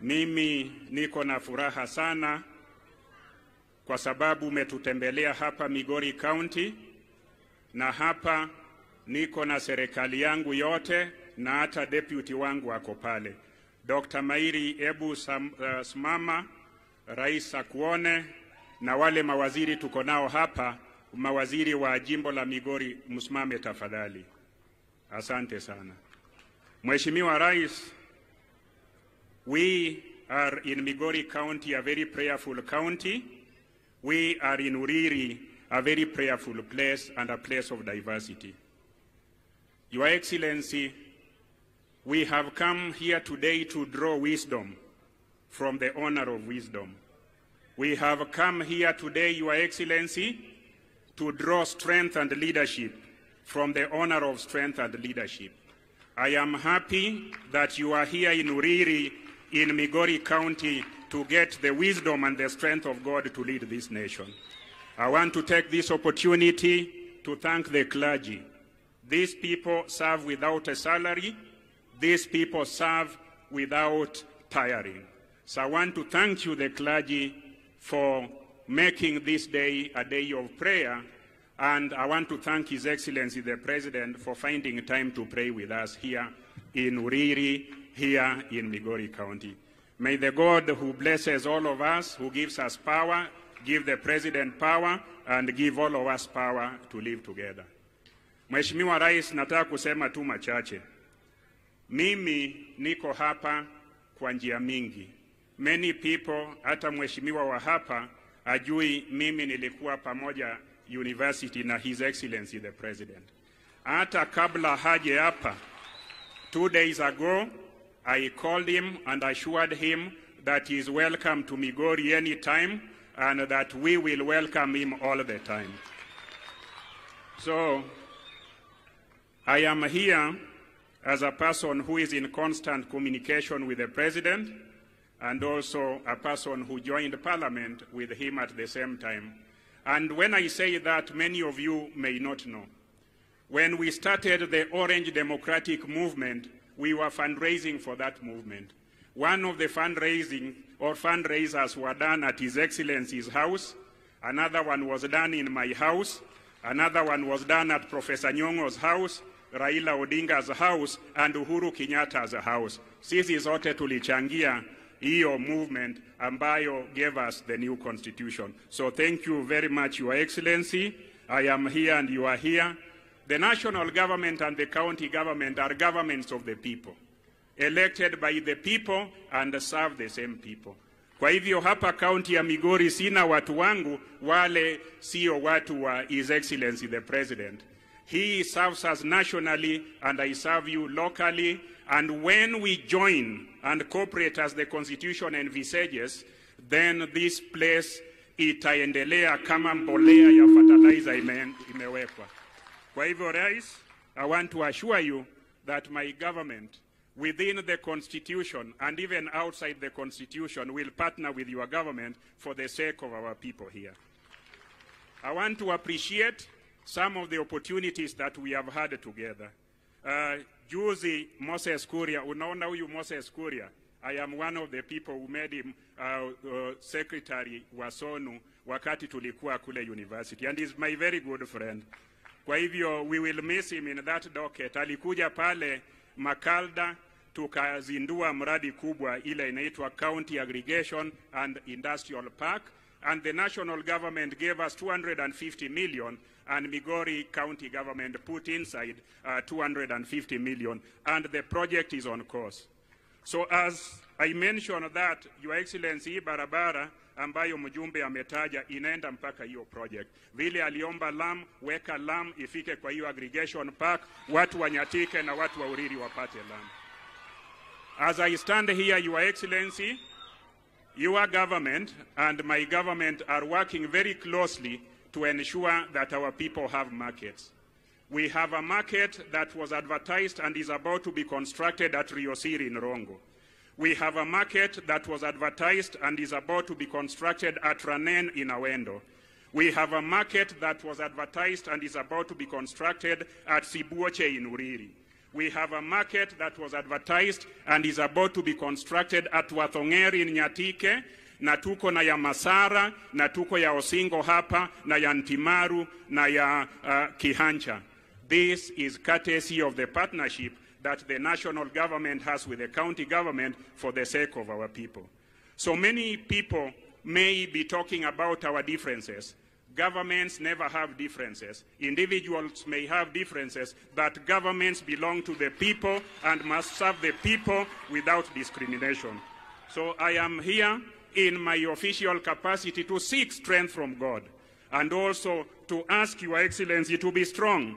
Mimi niko na furaha sana kwa sababu umetutembelea hapa Migori County, na hapa niko na serikali yangu yote na hata deputy wangu wako pale. Dr. Mairi, ebu simama, Rais akuone, na wale mawaziri tuko nao hapa, mawaziri wa jimbo la Migori, msimame tafadhali. Asante sana. Mheshimiwa Rais, we are in Migori County, a very prayerful county. We are in Uriri, a very prayerful place and a place of diversity. Your Excellency, we have come here today to draw wisdom from the honor of wisdom. We have come here today, Your Excellency, to draw strength and leadership from the honor of strength and leadership. I am happy that you are here in Uriri, in Migori County, to get the wisdom and the strength of God to lead this nation. I want to take this opportunity to thank the clergy. These people serve without a salary. These people serve without tiring. So I want to thank you, the clergy, for making this day a day of prayer. And I want to thank His Excellency, the President, for finding time to pray with us here in Uriri, here in Migori County. May the God who blesses all of us, who gives us power, give the President power, and give all of us power to live together. Mheshimiwa Rais, nataka kusema tu machache. Mimi niko hapa kwa njia mingi. Many people, hata mheshimiwa wa hapa, ajui mimi nilikuwa pamoja university na His Excellency the President. Hata kabla haje hapa, 2 days ago, I called him and assured him that he is welcome to Migori anytime and that we will welcome him all the time. So, I am here as a person who is in constant communication with the President and also a person who joined Parliament with him at the same time. And when I say that, many of you may not know. When we started the Orange Democratic Movement, we were fundraising for that movement. One of the fundraisers were done at His Excellency's house. Another one was done in my house. Another one was done at Professor Nyong'o's house, Raila Odinga's house, and Uhuru Kenyatta's house. Sisi zote tulichangia hiyo movement ambayo gave us the new constitution. So thank you very much, Your Excellency. I am here and you are here. The national government and the county government are governments of the people, elected by the people and serve the same people. Kwa hivyo hapa county ya Migori sina watu wangu, wale sio watu wa His Excellency the President. He serves us nationally and I serve you locally. And when we join and cooperate as the Constitution envisages, then this place itaendelea kama mbolea ya fertilizer imewekwa. Kwa hivyo, Rais, I want to assure you that my government, within the Constitution and even outside the Constitution, will partner with your government for the sake of our people here. I want to appreciate some of the opportunities that we have had together. Juzi Moses Kuria, unaona huyu Moses Kuria, I am one of the people who made him secretary wa SONU wakati tulikuwa kule university, and he's my very good friend. Kwa hivyo, we will miss him in that docket. Alikuja pale Makalda, tukazindua mradi kubwa ile inaitwa County Aggregation and Industrial Park, and the national government gave us 250 million, and Migori County government put inside 250 million, and the project is on course. So as I mentioned that, Your Excellency, barabara ambayo mjumbe ametaja inaenda mpaka hiyo project. Vile aliomba lam, weka lam ifike kwa hiyo aggregation park, watu wanyatike na watu wa Uriri wapate lam. As I stand here, Your Excellency, your government and my government are working very closely to ensure that our people have markets. We have a market that was advertised and is about to be constructed at Riosiri in Rongo. We have a market that was advertised and is about to be constructed at Ranen in Awendo. We have a market that was advertised and is about to be constructed at Sibuoche in Uriri. We have a market that was advertised and is about to be constructed at Wathongeri in Nyatike, na tuko na ya Masara, na tuko ya Osingo hapa, na ya Ntimaru, na ya Kihancha. This is courtesy of the partnership that the national government has with the county government for the sake of our people. So many people may be talking about our differences. Governments never have differences. Individuals may have differences, but governments belong to the people and must serve the people without discrimination. So I am here in my official capacity to seek strength from God and also to ask Your Excellency to be strong